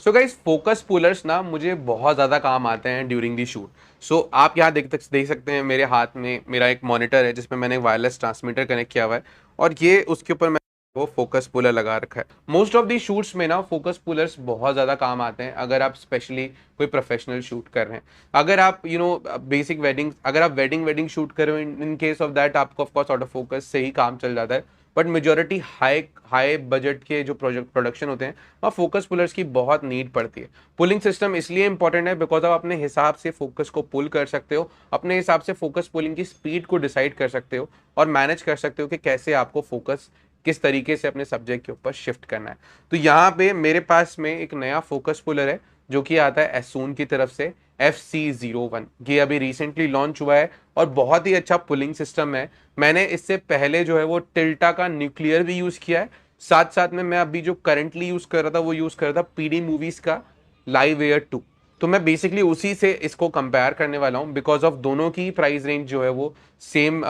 So guys focus pullers ना मुझे बहुत ज़्यादा काम आते हैं ड्यूरिंग दी शूट। सो आप यहाँ देख सकते हैं मेरे हाथ में मेरा एक मॉनिटर है जिसमें मैंने वायरलेस ट्रांसमीटर कनेक्ट किया हुआ है और ये उसके ऊपर मैं वो फोकस पुलर लगा रखा है। मोस्ट ऑफ दी शूट्स में ना फोकस पुलर्स बहुत ज़्यादा काम आते हैं अगर आप स्पेशली कोई प्रोफेशनल शूट कर रहे हैं। अगर आप बेसिक वेडिंग अगर आप वेडिंग शूट कर रहे हो इन केस ऑफ दैट आपको ऑफकोर्स ऑटो फोकस से ही काम चल जाता है। But majority high high budget के जो प्रोडक्शन होते हैं वहाँ फोकस पुलर्स की बहुत नीड पड़ती है। पुलिंग सिस्टम इसलिए इंपॉर्टेंट है बिकॉज आप अपने हिसाब से फोकस को पुल कर सकते हो, अपने हिसाब से फोकस पुलिंग की स्पीड को डिसाइड कर सकते हो और मैनेज कर सकते हो कि कैसे आपको फोकस किस तरीके से अपने सब्जेक्ट के ऊपर शिफ्ट करना है। तो यहाँ पे मेरे पास में एक नया फोकस पुलर है जो कि आता है एसून की तरफ से FC01। ये अभी रिसेंटली लॉन्च हुआ है और बहुत ही अच्छा पुलिंग सिस्टम है। मैंने इससे पहले जो है वो टिल्टा का न्यूक्लियर भी यूज़ किया है। साथ साथ में मैं अभी जो करंटली यूज़ कर रहा था वो यूज़ कर रहा था PD मूवीज़ का लाइव एयर 2। तो मैं बेसिकली उसी से इसको कंपेयर करने वाला हूँ बिकॉज ऑफ दोनों की प्राइस रेंज जो है वो सेम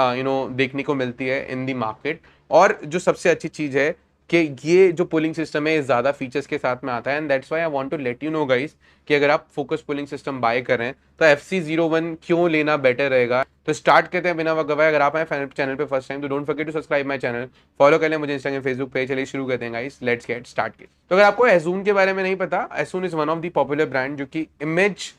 देखने को मिलती है इन दी मार्केट। और जो सबसे अच्छी चीज़ है कि ये जो पुलिंग सिस्टम है ज़्यादा फीचर्स के साथ में आता है and that's why I want to let you know guys कि अगर आप फोकस पुलिंग सिस्टम बाय कर रहे हैं तो FC01 क्यों लेना बेटर रहेगा। तो स्टार्ट करते हैं बिना वक्त गवाए। अगर आप आए चैनल पे फर्स्ट टाइम तो don't forget to subscribe my channel, follow कर लें मुझे इंस्टाग्राम फेसबुक पे। चलिए शुरू करते हैं गाइस, लेट्स गेट स्टार्ट। तो अगर आपको एसून के बारे में नहीं पता, एसून is one of the popular brand जो कि इमेज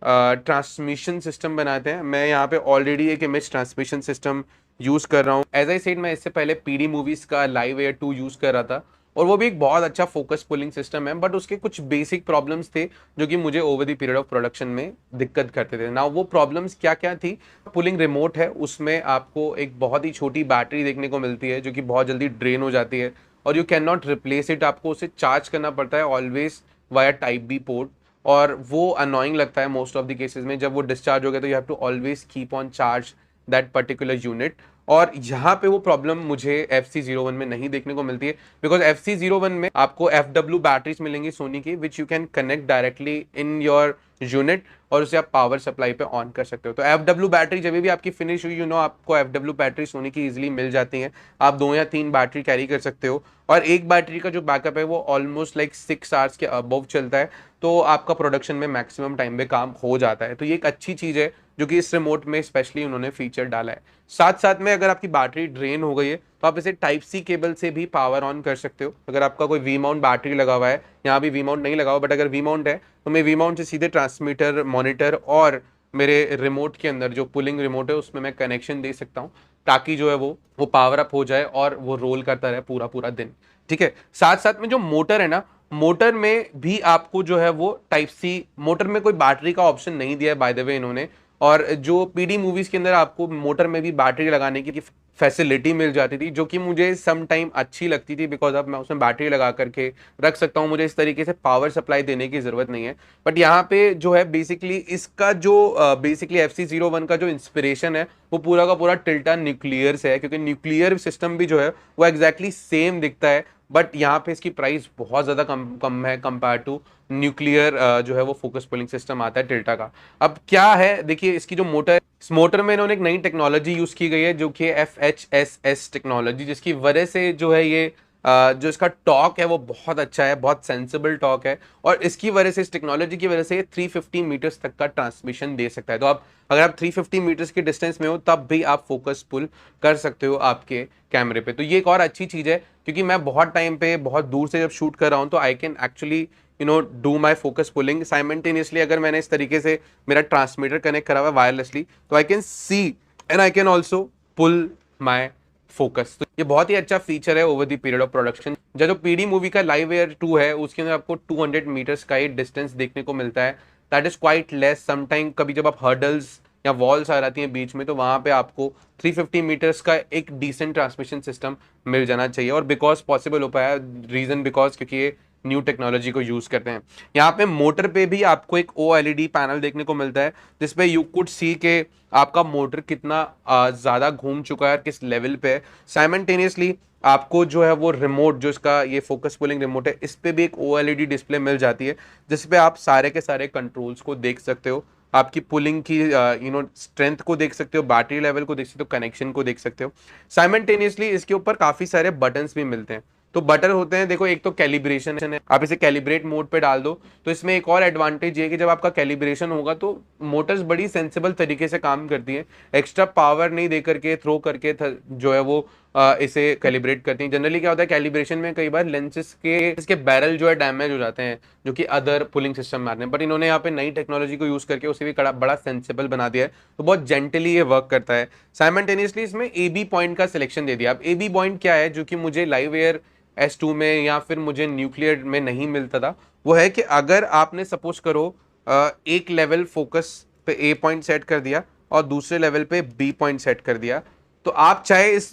ट्रांसमिशन सिस्टम बनाते हैं। मैं यहाँ पे ऑलरेडी एक इमेज ट्रांसमिशन सिस्टम यूज कर रहा हूँ। एज आई सेड मैं इससे पहले PD मूवीज का लाइव एयर 2 यूज कर रहा था और वो भी एक बहुत अच्छा फोकस पुलिंग सिस्टम है बट उसके कुछ बेसिक प्रॉब्लम्स थे जो कि मुझे over the period of production में दिक्कत करते थे ना। वो प्रॉब्लम्स क्या क्या थी? पुलिंग रिमोट है, उसमें आपको एक बहुत ही छोटी बैटरी देखने को मिलती है जो कि बहुत जल्दी ड्रेन हो जाती है और you can not replace it. आपको उसे चार्ज करना पड़ता है ऑलवेज वाया Type-B पोर्ट और वो अनोइंग लगता है मोस्ट ऑफ द केसेस में। जब वो डिस्चार्ज हो गया तो you have to always keep on charge that particular unit. और यहाँ पे वो प्रॉब्लम मुझे FC01 में नहीं देखने को मिलती है बिकॉज FC01 में आपको FW बैटरीज मिलेंगी सोनी की which you can connect directly in your unit और उसे आप पावर सप्लाई पे ऑन कर सकते हो। तो FW बैटरी जब भी आपकी फिनिश हुई आपको FW बैटरी सोनी की इजीली मिल जाती है। आप 2 या 3 बैटरी कैरी कर सकते हो और एक बैटरी का जो बैकअप है वो ऑलमोस्ट लाइक 6 आवर्स के अबव चलता है। तो आपका प्रोडक्शन में मैक्सिमम टाइम पे काम हो जाता है। तो ये एक अच्छी चीज़ है जो कि इस रिमोट में स्पेशली उन्होंने फीचर डाला है। साथ साथ में अगर आपकी बैटरी ड्रेन हो गई है तो आप इसे Type-C केबल से भी पावर ऑन कर सकते हो। अगर आपका कोई वी माउंट बैटरी लगा हुआ है, यहाँ भी वी माउंट नहीं लगा हुआ बट अगर वी माउंट है तो मैं वी माउंट से सीधे ट्रांसमीटर, मॉनिटर और मेरे रिमोट के अंदर जो पुलिंग रिमोट है उसमें मैं कनेक्शन दे सकता हूँ ताकि जो है वो पावर अप हो जाए और वो रोल करता रहे पूरा पूरा दिन। ठीक है। साथ साथ में जो मोटर है ना, मोटर में भी आपको जो है वो Type-C, मोटर में कोई बैटरी का ऑप्शन नहीं दिया है बाय द वे इन्होंने। और जो PD मूवीज के अंदर आपको मोटर में भी बैटरी लगाने की फैसिलिटी मिल जाती थी जो कि मुझे सम टाइम अच्छी लगती थी बिकॉज अब मैं उसमें बैटरी लगा करके रख सकता हूँ, मुझे इस तरीके से पावर सप्लाई देने की ज़रूरत नहीं है। बट यहाँ पे जो है बेसिकली इसका जो बेसिकली FC01 का जो इंस्पिरेशन है वो पूरा का पूरा टिल्टा न्यूक्लियर से है क्योंकि न्यूक्लियर सिस्टम भी जो है वो एग्जैक्टली सेम दिखता है बट यहाँ पे इसकी प्राइस बहुत ज़्यादा कम कम है कंपेयर टू न्यूक्लियर जो है वो फोकस पुलिंग सिस्टम आता है टिल्टा का। अब क्या है देखिए, इसकी जो मोटर है, इस मोटर में इन्होंने एक नई टेक्नोलॉजी यूज़ की गई है जो कि FHSS टेक्नोलॉजी, जिसकी वजह से जो है ये जो इसका टॉर्क है वो बहुत अच्छा है, बहुत सेंसिबल टॉर्क है और इसकी वजह से, इस टेक्नोलॉजी की वजह से ये 350 मीटर्स तक का ट्रांसमिशन दे सकता है। तो आप अगर आप 350 मीटर्स के डिस्टेंस में हो तब भी आप फोकस पुल कर सकते हो आपके कैमरे पे। तो ये एक और अच्छी चीज़ है क्योंकि मैं बहुत टाइम पे बहुत दूर से जब शूट कर रहा हूँ तो I can actually do my focus pulling simultaneously. अगर मैंने इस तरीके से मेरा ट्रांसमीटर कनेक्ट करा हुआ है वायरलेसली तो I can see and I can also pull my focus. तो ये बहुत ही अच्छा फीचर है over the period of production. जो PD मूवी का लाइव एयर 2 है उसके अंदर आपको 200 मीटर्स का ही डिस्टेंस देखने को मिलता है। That is quite less. Sometime कभी जब आप हर्डल्स या वॉल्स आ जाती हैं बीच में तो वहां पे आपको 350 मीटर्स का एक डिसेंट ट्रांसमिशन सिस्टम मिल जाना चाहिए और बिकॉज पॉसिबल हो पाया, रीजन बिकॉज क्योंकि ये न्यू टेक्नोलॉजी को यूज करते हैं। यहाँ पे मोटर पे भी आपको एक OLED पैनल देखने को मिलता है जिसपे यू कुड सी के आपका मोटर कितना ज्यादा घूम चुका है, किस लेवल पे है। साइमल्टेनियसली आपको जो है वो रिमोट, जो इसका ये फोकस पुलिंग रिमोट है, इस पे भी एक OLED डिस्प्ले मिल जाती है जिसपे आप सारे के सारे कंट्रोल्स को देख सकते हो, आपकी पुलिंग की स्ट्रेंथ को देख सकते हो, बैटरी लेवल को देख सकते हो, कनेक्शन को देख सकते हो। साइमल्टेनियसली इसके ऊपर काफी सारे बटन्स भी मिलते हैं। तो बटर होते हैं, देखो एक तो कैलिब्रेशन है, आप इसे कैलिब्रेट मोड पे डाल दो तो इसमें एक और एडवांटेज ये है कि जब आपका कैलिब्रेशन होगा तो मोटर्स बड़ी सेंसिबल तरीके से काम करती है, एक्स्ट्रा पावर नहीं दे करके थ्रो करके जो है वो इसे कैलिब्रेट करती हैं। जनरली क्या होता है कैलिब्रेशन में कई बार लेंसेज के इसके बैरल जो है डैमेज हो जाते हैं जो कि अदर पुलिंग सिस्टम में आते हैं, बट इन्होंने यहाँ पे नई टेक्नोलॉजी को यूज करके उसे भी बड़ा सेंसिबल बना दिया है, तो बहुत जेंटली ये वर्क करता है। साइमल्टेनियसली इसमें ए बी पॉइंट का सिलेक्शन दे दिया। अब ए बी पॉइंट क्या है जो कि मुझे लाइव एयर S2 में या फिर मुझे न्यूक्लियर में नहीं मिलता था, वो है कि अगर आपने सपोज करो एक लेवल फोकस पे ए पॉइंट सेट कर दिया और दूसरे लेवल पे बी पॉइंट सेट कर दिया, तो आप चाहे इस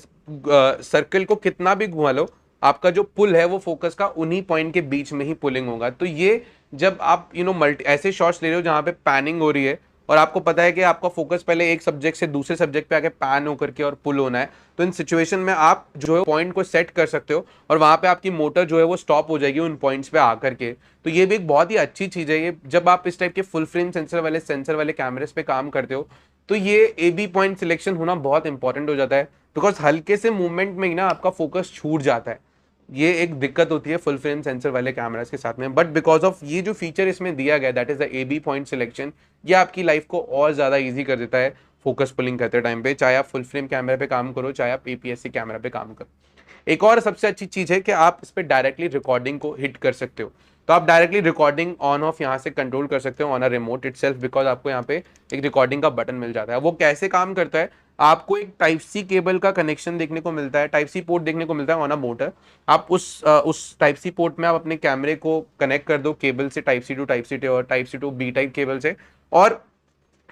सर्कल को कितना भी घुमा लो, आपका जो पुल है वो फोकस का उन्हीं पॉइंट के बीच में ही पुलिंग होगा। तो ये जब आप मल्टी ऐसे शॉट्स ले रहे हो जहां पे पैनिंग हो रही है और आपको पता है कि आपका फोकस पहले एक सब्जेक्ट से दूसरे सब्जेक्ट पे आके पैन होकर के और पुल होना है, तो इन सिचुएशन में आप जो है पॉइंट को सेट कर सकते हो और वहां पे आपकी मोटर जो है वो स्टॉप हो जाएगी उन पॉइंट्स पे आकर के। तो ये भी एक बहुत ही अच्छी चीज है। ये जब आप इस टाइप के फुल फ्रेम सेंसर वाले कैमरेज पे काम करते हो तो ये ए बी पॉइंट सिलेक्शन होना बहुत इंपॉर्टेंट हो जाता है, बिकॉज हल्के से मूवमेंट में ही ना आपका फोकस छूट जाता है। ये एक दिक्कत होती है फुल फ्रेम सेंसर वाले कैमरास के साथ में, बट बिकॉज ऑफ ये जो फीचर इसमें दिया गया that is the A B point selection, ये आपकी लाइफ को और ज्यादा इजी कर देता है फोकस पुलिंग करते टाइम पे, चाहे आप फुल फ्रेम कैमरा पे काम करो चाहे आप APS-C कैमरा पे काम करो। एक और सबसे अच्छी चीज है कि आप इस पे डायरेक्टली रिकॉर्डिंग को हिट कर सकते हो, तो आप डायरेक्टली रिकॉर्डिंग ऑन ऑफ यहाँ से कंट्रोल कर सकते हो on a remote itself, because आपको यहाँ पे एक रिकॉर्डिंग का बटन मिल जाता है। वो कैसे काम करता है, आपको एक टाइप सी केबल का कनेक्शन देखने को मिलता है, टाइप सी पोर्ट देखने को मिलता है ऑन अ मोटर। आप उस टाइप सी पोर्ट में आप अपने कैमरे को कनेक्ट कर दो केबल से, type C to type C और type C to B type cable से, और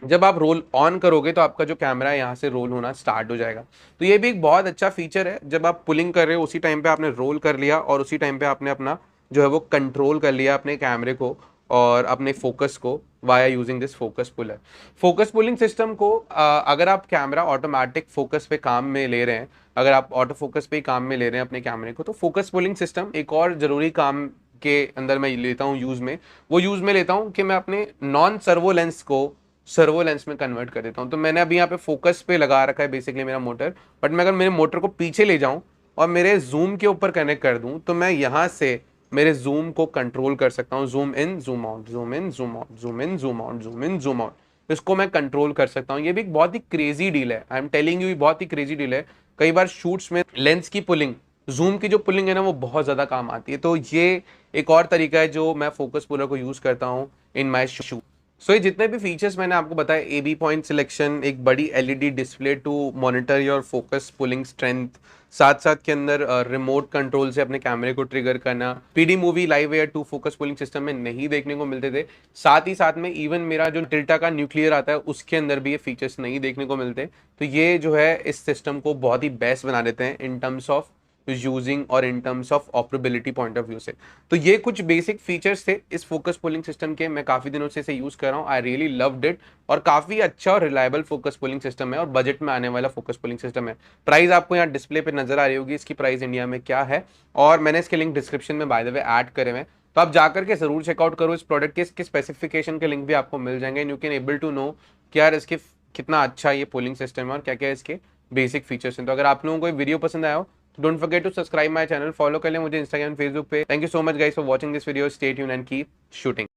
जब आप रोल ऑन करोगे तो आपका जो कैमरा है यहाँ से रोल होना स्टार्ट हो जाएगा। तो ये भी एक बहुत अच्छा फीचर है, जब आप पुलिंग कर रहे हो उसी टाइम पे आपने रोल कर लिया और उसी टाइम पे आपने अपना जो है वो कंट्रोल कर लिया अपने कैमरे को और अपने फोकस को via using this focus puller. Focus pulling system को अगर आप कैमरा ऑटोमेटिक फोकस पे काम में ले रहे हैं, अगर आप ऑटो फोकस पे ही काम में ले रहे हैं अपने कैमरे को, तो फोकस पुलिंग सिस्टम एक और जरूरी काम के अंदर मैं लेता हूँ यूज में, वो यूज में लेता हूँ कि मैं अपने नॉन सर्वो लेंस को सर्वो लेंस में कन्वर्ट कर देता हूँ। तो मैंने अभी यहाँ पे फोकस पे लगा रखा है बेसिकली मेरा मोटर, बट मैं अगर मेरे मोटर को पीछे ले जाऊं और मेरे जूम के ऊपर कनेक्ट कर दूं तो मैं यहाँ से मेरे जूम को कंट्रोल कर सकता हूँ, zoom in zoom out, zoom in zoom out, zoom in zoom out, zoom in zoom out, इसको मैं कंट्रोल कर सकता हूँ। ये भी एक बहुत ही क्रेजी डील है, आई एम टेलिंग यू, बहुत ही क्रेजी डील है। कई बार शूट्स में लेंस की पुलिंग, जूम की जो पुलिंग है ना वो बहुत ज्यादा काम आती है। तो ये एक और तरीका है जो मैं फोकस पुलर को यूज करता हूँ इन माई शूट। सो ये जितने भी फीचर्स मैंने आपको बताया, ए बी पॉइंट सिलेक्शन, एक बड़ी LED display to monitor your focus pulling strength, साथ साथ के अंदर रिमोट कंट्रोल से अपने कैमरे को ट्रिगर करना, PD movie live air 2 focus pulling system में नहीं देखने को मिलते थे। साथ ही साथ में इवन मेरा जो टिल्टा का न्यूक्लियर आता है उसके अंदर भी ये फीचर्स नहीं देखने को मिलते। तो ये जो है इस सिस्टम को बहुत ही बेस्ट बना देते हैं इन टर्म्स ऑफ यूजिंग और in terms of operability point of view से। तो ये कुछ बेसिक फीचर्स थे इस फोकस पुलिंग सिस्टम के, मैं काफी दिनों से इसे यूज कर रहा हूँ, आई रियली लव्ड इट, और काफी अच्छा और रिलायबल फोकस पुलिंग सिस्टम है और बजट में आने वाला फोकस पुलिंग सिस्टम है। प्राइस आपको यहाँ डिस्प्ले पे नजर आ रही होगी, इसकी प्राइस इंडिया में क्या है, और मैंने इसके लिंक डिस्क्रिप्शन में बाय द वे ऐड करे हुए, तो आप जाकर के जरूर चेकआउट करो इस प्रोडक्ट के। इसके स्पेसिफिकेशन के लिंक भी आपको मिल जाएंगे, you can able to know कि यार इसके कितना अच्छा ये पुलिंग सिस्टम है और क्या क्या इसके बेसिक फीचर्स हैं। तो अगर आप लोगों को वीडियो पसंद आया हो तो don't forget to subscribe my channel, follow कर लें मुझे इंस्टाग्राम फेसबुक पे। Thank you so much guys for watching this video, stay tuned and keep shooting.